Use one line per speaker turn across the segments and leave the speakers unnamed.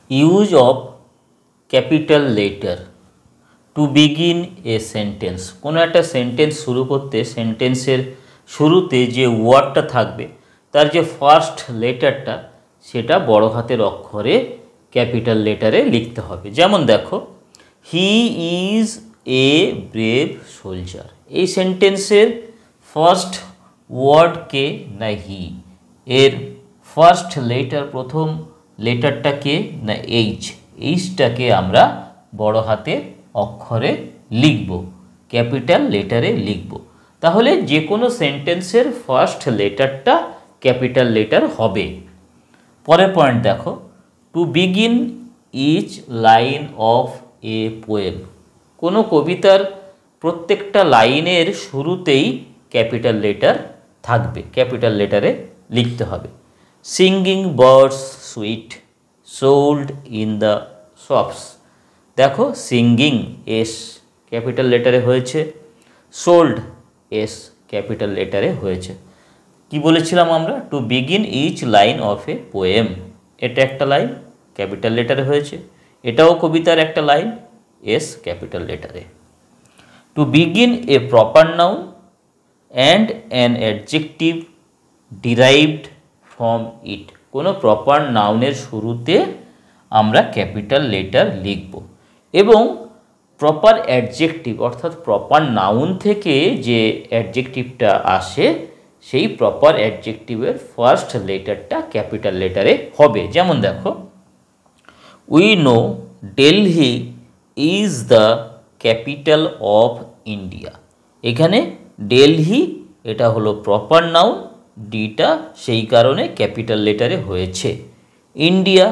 Use of capital letter to begin A sentence. কোনো একটা sentence শুরু করতে সেন্টেন্সের শুরুতে যে ওয়ার্ডটা থাকবে তার যে ফার্স্ট লেটারটা সেটা বড় হাতের অক্ষরে ক্যাপিটাল লেটারে লিখতে হবে। যেমন দেখো, he is a brave soldier. এই সেন্টেন্সের ফার্স্ট ওয়ার্ড কে না হি, এর ফার্স্ট লেটার প্রথম লেটারটা কে না এইচ, এইচটাকে আমরা বড় হাতের অক্ষরে লিখব, ক্যাপিটাল লেটারে লিখব। তাহলে যে কোনো সেন্টেন্সের ফার্স্ট লেটারটা ক্যাপিটাল লেটার হবে। পরের পয়েন্ট দেখো, to begin each line of a poem. কোনো কবিতার প্রত্যেকটা লাইনের শুরুতেই ক্যাপিটাল লেটার থাকবে, ক্যাপিটাল লেটারে লিখতে হবে। Singing birds sweet sold in the shops. দেখো, সিঙ্গিং এস ক্যাপিটাল লেটারে হয়েছে, সোল্ড এস ক্যাপিটাল লেটারে হয়েছে। কি বলেছিলাম আমরা? To begin each line of a poem, এটা একটা লাইন ক্যাপিটাল লেটারে হয়েছে, এটাও কবিতার একটা লাইন, এস ক্যাপিটাল লেটারে। To begin a proper noun and an adjective derived from it. কোনো প্রপার নাউনের শুরুতে আমরা ক্যাপিটাল লেটার লিখব এবং প্রপার অ্যাডজেক্টিভ অর্থাৎ প্রপার নাউন থেকে যে অ্যাডজেক্টিভটা আসে সেই প্রপার অ্যাডজেক্টিভের ফার্স্ট লেটারটা ক্যাপিটাল লেটারে হবে। যেমন দেখো, we know Delhi is the capital of India. এখানে দিল্লি এটা হলো প্রপার নাউন, ডিটা সেই কারণে ক্যাপিটাল লেটারে হয়েছে। ইন্ডিয়া,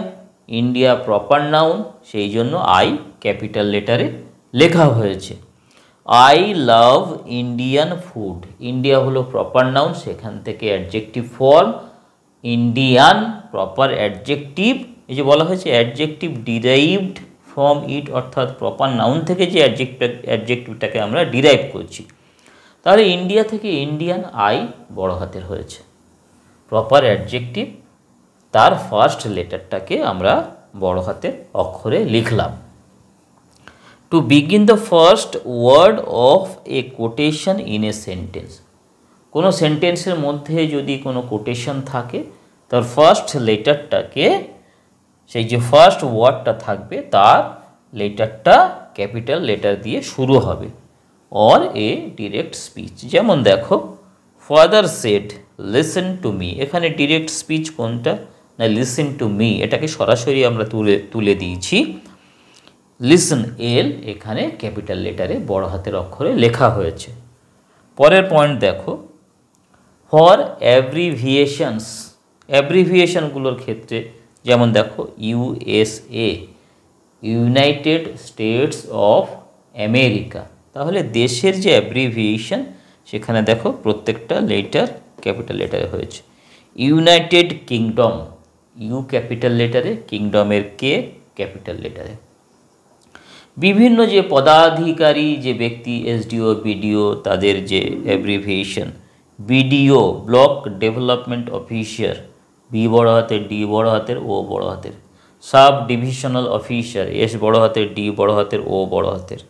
ইন্ডিয়া প্রপার নাউন, সেই জন্য আই ক্যাপিটাল লেটারে লেখা হয়েছে। I love Indian food, India হলো প্রপার নাউন, সেখান থেকে adjective form Indian proper adjective, এই যে বলা হয়েছে অ্যাডজেক্টিভ ডিরাইভড ফ্রম ইট, অর্থাৎ প্রপার নাউন থেকে যে অ্যাডজেক্টিভটাকে আমরা ডিরাইভ করছি। তাহলে ইন্ডিয়া থেকে ইন্ডিয়ান, আই বড় হাতের হয়েছে, প্রপার অ্যাডজেক্টিভ তার ফার্স্ট লেটারটাকে আমরা বড় হাতের অক্ষরে লিখলাম। To begin the first word of a quotation in a sentence. কোনো সেন্টেন্সের মধ্যে যদি কোনো কোটেশন থাকে তার ফার্স্ট লেটারটাকে, সেই যে ফার্স্ট ওয়ার্ডটা থাকবে তার লেটারটা ক্যাপিটাল লেটার দিয়ে শুরু হবে। Or a direct speech. যেমন দেখো, father said listen to me. এখানে ডিরেক্ট স্পিচ কোনটা না লিসেন টু মি, এটাকে সরাসরি আমরা তুলে দিয়েছি। লিসেন এল এখানে ক্যাপিটাল লেটারে বড় হাতের অক্ষরে লেখা হয়েছে। পরের পয়েন্ট দেখো, ফর অ্যাব্রিভিয়েশনস। অ্যাব্রিভিয়েশনগুলোর ক্ষেত্রে যেমন দেখো, USA United states of America. তাহলে দেশের যে অ্যাব্রিভিয়েশন সেখানে দেখো প্রত্যেকটা লেটার ক্যাপিটাল লেটারে হয়েছে। ইউনাইটেড কিংডম, ইউ ক্যাপিটাল লেটারে, কিংডমের কে ক্যাপিটাল লেটারে। বিভিন্ন যে পদাধিকারী যে ব্যক্তি এসডিও বিডিও তাদের যে abbreviation, BDO block development officer, B বড় হাতের, ডি বড় হাতের, ও বড় হাতের। সাব ডিভিশনাল অফিসার, এস বড় হাতের, ডি বড় হাতের, ও বড় হাতের।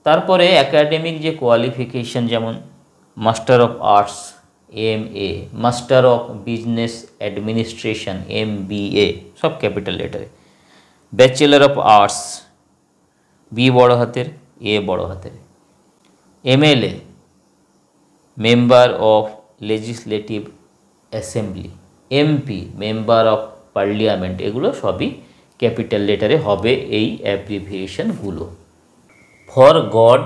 তারপরে একাডেমিক যে কোয়ালিফিকেশন, যেমন master of arts MA, master of business administration MBA, সব ক্যাপিটাল লেটারে। ব্যাচেলর অফ আর্টস, বি বড় হাতের, এ বড় হাতের। MLA member of legislative assembly, MP member of parliament, এগুলো সবই ক্যাপিটাল লেটারে হবে এই অ্যাব্রিভিয়েশনগুলো। For God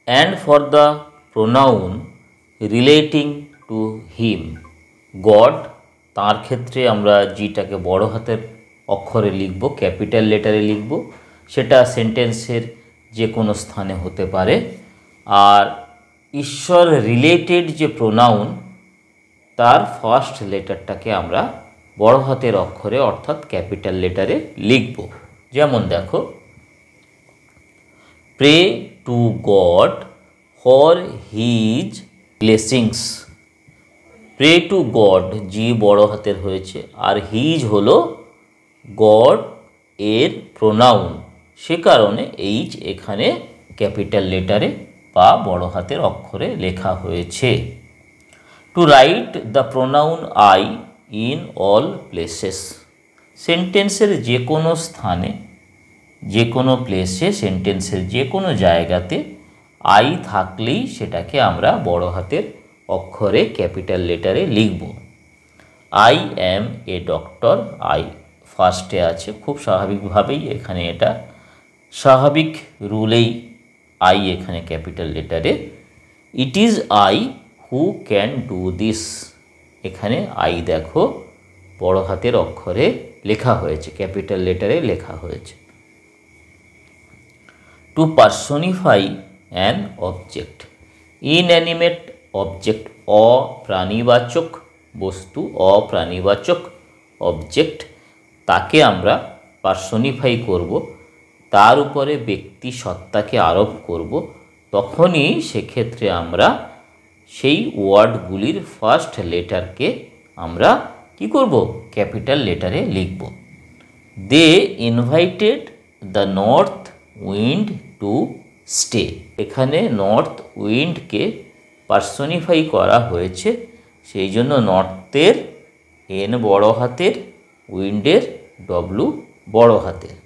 and for the pronoun relating to him. God তার ক্ষেত্রে আমরা জিটাকে বড় হাতের অক্ষরে লিখব, ক্যাপিটাল লেটারে লিখব, সেটা সেন্টেন্সের যে কোনো স্থানে হতে পারে। আর ঈশ্বর রিলেটেড যে প্রোনাউন তার ফার্স্ট লেটারটাকে আমরা বড় হাতের অক্ষরে অর্থাৎ ক্যাপিটাল লেটারে লিখব। যেমন দেখো, pray to God for his blessings. Pray to God, G বড় হাতের হয়েছে, আর হিজ হলো গড এর প্রোনাউন, সে কারণে এইচ এখানে ক্যাপিটাল লেটারে বা বড় হাতের অক্ষরে লেখা হয়েছে। To write the pronoun I in all places, সেন্টেন্সের যে কোনো স্থানে, যে কোনো প্লেসে, সেন্টেন্সের যে কোনো জায়গাতে আই থাকলেই সেটাকে আমরা বড় হাতের অক্ষরে ক্যাপিটাল লেটারে লিখব। I am a doctor, I ফার্স্টে আছে, খুব স্বাভাবিকভাবেই এখানে এটা স্বাভাবিক রুলেই আই এখানে ক্যাপিটাল লেটারে। It is I who can do this, এখানে আই দেখো বড় হাতের অক্ষরে লেখা হয়েছে, ক্যাপিটাল লেটারে লেখা হয়েছে। To personify an object, inanimate object, অপ্রাণীবাচক বস্তু, অপ্রাণীবাচক অবজেক্ট, তাকে আমরা পার্সনিফাই করব, তার উপরে ব্যক্তি সত্তাকে আরোপ করব, তখনই সেক্ষেত্রে আমরা সেই ওয়ার্ডগুলির ফার্স্ট লেটারকে আমরা কি করব, ক্যাপিটাল লেটারে লিখব। They invited the north wind to stay, এখানে নর্থ উইন্ডকে পার্সনিফাই করা হয়েছে, সেই জন্য নর্থের এন বড় হাতের, উইন্ডের ডব্লু বড় হাতের।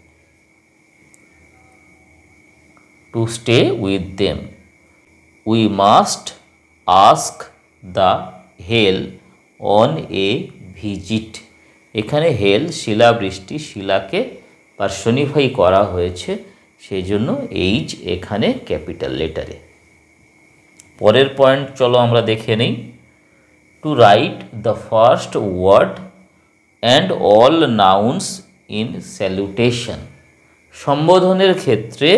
To stay with them, we must ask the hail on a visit, এখানে হেল শিলাবৃষ্টি, শিলাকে পার্সনিফাই করা হয়েছে, সেই জন্য এইচ এখানে ক্যাপিটাল লেটারে। পরের পয়েন্ট চলো আমরা দেখে নেই। To write the first word and all nouns in salutation, সম্বোধনের ক্ষেত্রে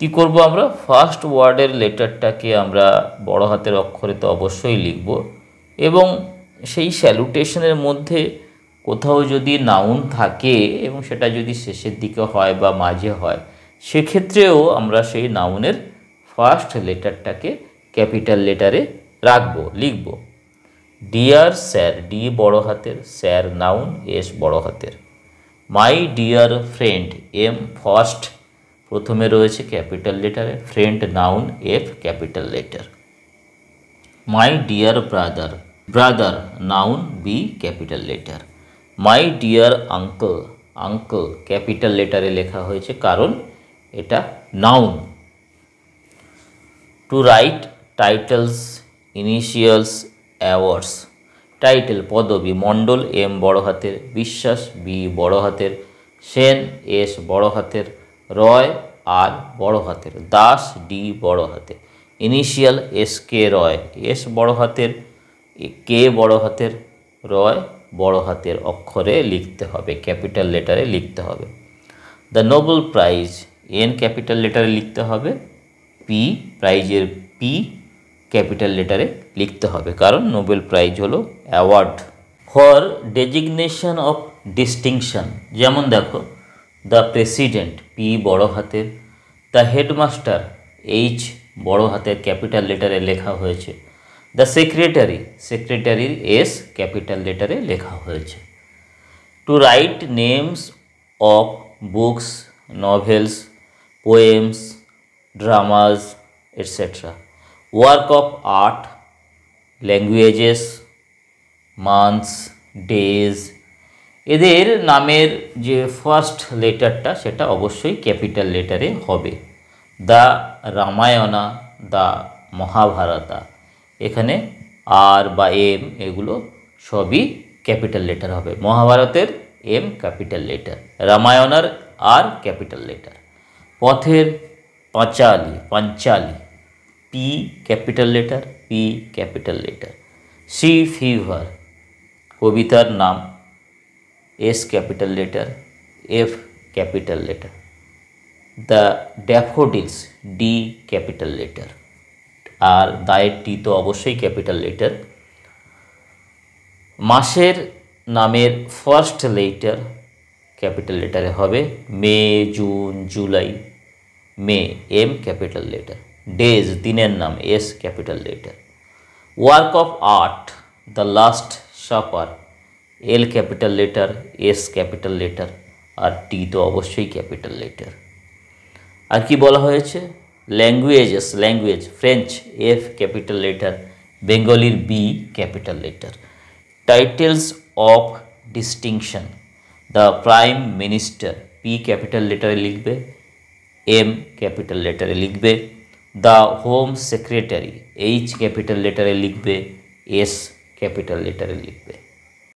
কি করব আমরা, ফার্স্ট ওয়ার্ডের লেটারটাকে আমরা বড় হাতের অক্ষরে তো অবশ্যই লিখব, এবং সেই স্যালুটেশনের মধ্যে কোথাও যদি নাউন থাকে এবং সেটা যদি শেষের দিকে হয় বা মাঝে হয়, সেক্ষেত্রেও আমরা সেই নাউনের ফার্স্ট লেটারটাকে ক্যাপিটাল লেটারে রাখব, লিখব। ডিয়ার স্যার, ডি বড় হাতের, স্যার নাউন, এস বড় হাতের। My dear friend, M first প্রথমে রয়েছে ক্যাপিটাল লেটারে, friend noun, F capital letter. My dear brother, brother noun, B capital letter. My dear uncle, uncle capital লেটারে লেখা হয়েছে কারণ এটা noun. To write titles, initials, awards, title পদবী, Mondal M বড় হাতের, বিশ্বাস বি বড় হাতের, সেন এস বড় হাতের, রয় আর বড় হাতের, দাস ডি বড় হাতের, ইনিশিয়াল এস কে রয়, এস বড় হাতের, কে বড় হাতের, রয় বড় হাতের অক্ষরে লিখতে হবে, ক্যাপিটাল লেটারে লিখতে হবে। The Nobel prize, N capital লেটারে লিখতে হবে, পি প্রাইজের পি ক্যাপিটাল লেটারে লিখতে হবে, কারণ নোবেল প্রাইজ হলো award. For designation of distinction, যেমন দেখো দ্য প্রেসিডেন্ট, পি বড় হাতের, দ্য হেডমাস্টার, এইচ বড় হাতের ক্যাপিটাল লেটারে লেখা হয়েছে, দ্য সেক্রেটারি, সেক্রেটারির এস ক্যাপিটাল লেটারে লেখা হয়েছে। To write names of books, novels, poems, dramas etcetera. Work of art, languages, months, days, এদের নামের যে ফার্স্ট লেটারটা সেটা অবশ্যই ক্যাপিটাল লেটারে হবে। দ্য রামায়ণা, দ্য মহাভারতা, এখানে আর বা এম এগুলো সবই ক্যাপিটাল লেটার হবে। মহাভারতের এম ক্যাপিটাল লেটার, রামায়ণার R capital letter. Pather Panchali, Panchali, P capital letter, P capital letter. Sea fever, কবিতার নাম, S capital letter, F capital letter. The daffodils, D capital letter, আর দায়ের টি তো অবশ্যই ক্যাপিটাল লেটার। মাসের নামের ফার্স্ট লেটার ক্যাপিটাল লেটারে হবে, May, June, July, May M capital letter. Days দিনের নাম, S capital letter. Work of art, the last supper, L capital letter, S capital letter. আর টি তো অবশ্যই ক্যাপিটাল লেটার। আর কি বলা হয়েছে, language French F capital letter, বেঙ্গলির B capital letter. Titles of distinction, the prime minister P capital লেটারে লিখবে, এম ক্যাপিটাল লেটারে লিখবে। The home secretary H capital লেটারে লিখবে, এস ক্যাপিটাল লেটারে লিখবে।